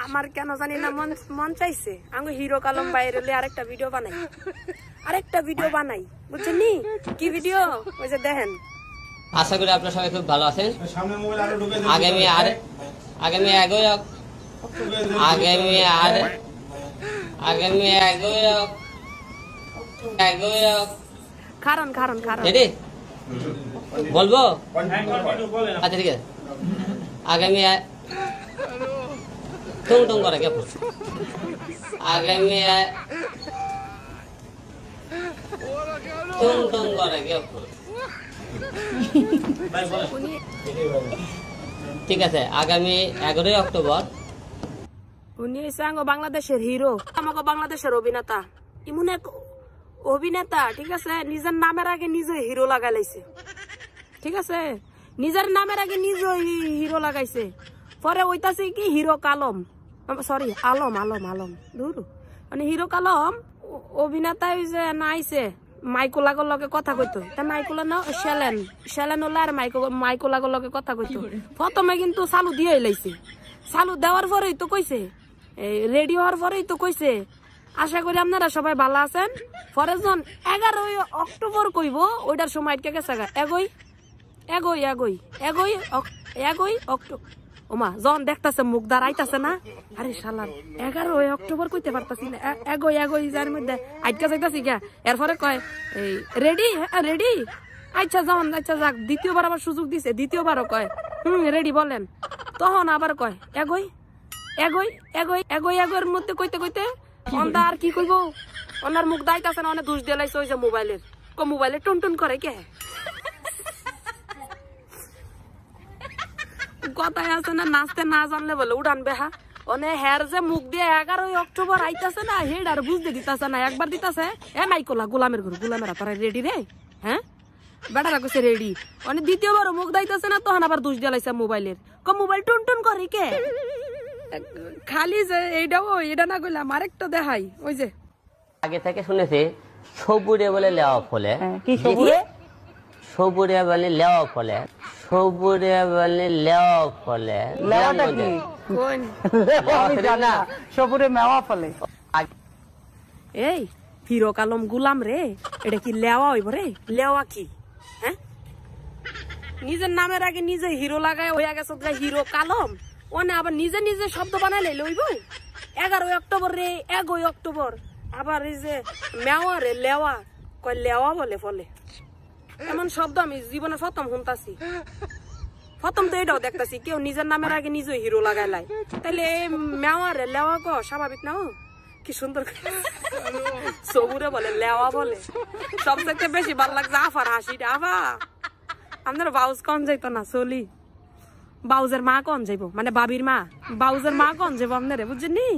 আমার কেন জানি না মন চাইছে আমি হিরো কালম বাইরে আরেকটা ভিডিও বানাই বুঝছেন নি কি ভিডিও ওই যে দেখেন। আশা করি আপনারা সবাই খুব ভালো আছেন। খারান বলবো আচ্ছা ঠিক আছে। আগামী টুং করে কে আগামী টুং করে কে ঠিক আছে। আগামী 11 অক্টোবর উনি বাংলাদেশের হিরো, আমাকে বাংলাদেশের অভিনেতা, এমন এক অভিনেতা ঠিক আছে নিজের নামের আগে নিজে হিরো লাগাই লাইছে। ঠিক আছে নিজের নামের আগে নিজে হিরো লাগাইছে। পরে ওইটাছে কি হিরো কালম, সরি আলম দূর মানে হিরো কালম অভিনেতা যে নাইছে মাইকোলাগর লগে কথা কইতো। তা মাইকোলা না শ্যালেন হলে আর মাইকোলাগর লগে কথা কইতো। প্রথমে কিন্তু চালু দিয়ে লাইছে, চালু দেওয়ার পরেই তো কইছে, রেডি হওয়ার পরেই তো কইছে আশা করি আপনারা সবাই ভালো আছেন। পরে যখন 11 অক্টোবর কইব ওইটার সময় আটকে গেছে এগোই অক্টোবর ওমা যখন দেখতেছে মুখ দাঁড়াইতেছে না, আরে শালার 11 অক্টোবর কইতে পারতাছি না, এগোই যার মধ্যে আটকে যাইতাছি গা। এরপরে কয় রেডি রেডি আচ্ছা যখন আচ্ছা যাক দ্বিতীয়বার আবার সুযোগ দিছে, দ্বিতীয়বারও কয় রেডি বলেন। তখন আবার কয় এগোই মধ্যে কইতে অন্দা আর কি কইব ওনার মুখ দাইতাছে না, অনেক দোষ দিয়ে লাইছে ওই যে মোবাইলে টুন করে কে কথায় আছে না নাচতে না জানলে বলে উড়ান বেহা অনে হের যে মুখ দিয়ে 11 অক্টোবর আইতাছে না হেড আর বুঝতে দিতাছে না, একবার দিতাছে মাইকোলা গোলামের তারা রেডি রে হ্যাঁ বেটারা কইছে রেডি অনে দ্বিতীয়বার মুখ দাইতাছে না, তখন আবার দোষ দিয়ে লাইছে মোবাইলের মোবাইল টুন করে কে খালি যে এটা না কইলাম আরেকটা দেখাই ওই যে আগে থেকে শুনেছি সবুরে বলে লেওয়া ফলে। কি সবুরে? সবুরে বলে লেওয়া ফলে, সবুরে বলে লেওয়া ফলে। লেওয়াটা কি? কোন না সবুরে মেওয়া ফলে। এই হিরো কালম গুলাম রে এটা কি লেওয়া হইব রে? লেওয়া কি হ্যাঁ? নিজের নামের আগে নিজে হিরো লাগায় হইয়া গেছে হিরো কালম, ওনে আবার নিজে শব্দ বানাইলে লইব। 11 অক্টোবর রে 1 অক্টোবর আবার এই যে মেওয়া রে লেওয়া কয় লেওয়া বলে ফলে। এমন শব্দ আমি জীবনে প্রথম শুনতাছি, প্রথম তো এটাও দেখতাছি কেউ নিজের নামের আগে নিজে হিরো লাগাই লাই, তাইলে মেওয়া রে লেওয়া ক স্বাভাবিক না? কি সুন্দর সবুরে বলে লেওয়া বলে। সবথেকে বেশি ভালো লাগছে আফার হাসিটা। আফা আপনার বাউজ কন যাইতো না চলি, বাউজের মা কন যাইব মানে বাবির মা, বাউজের মা কন যাবো আপনারে বুঝছেন নি?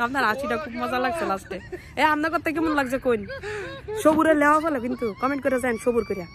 আপনার হাসিটা খুব মজা লাগছে লাস্টে। আপনার কথা কেমন লাগছে কোন? সবুরে লেওয়া বলে কিন্তু কমেন্ট করে যান সবুর করিয়া।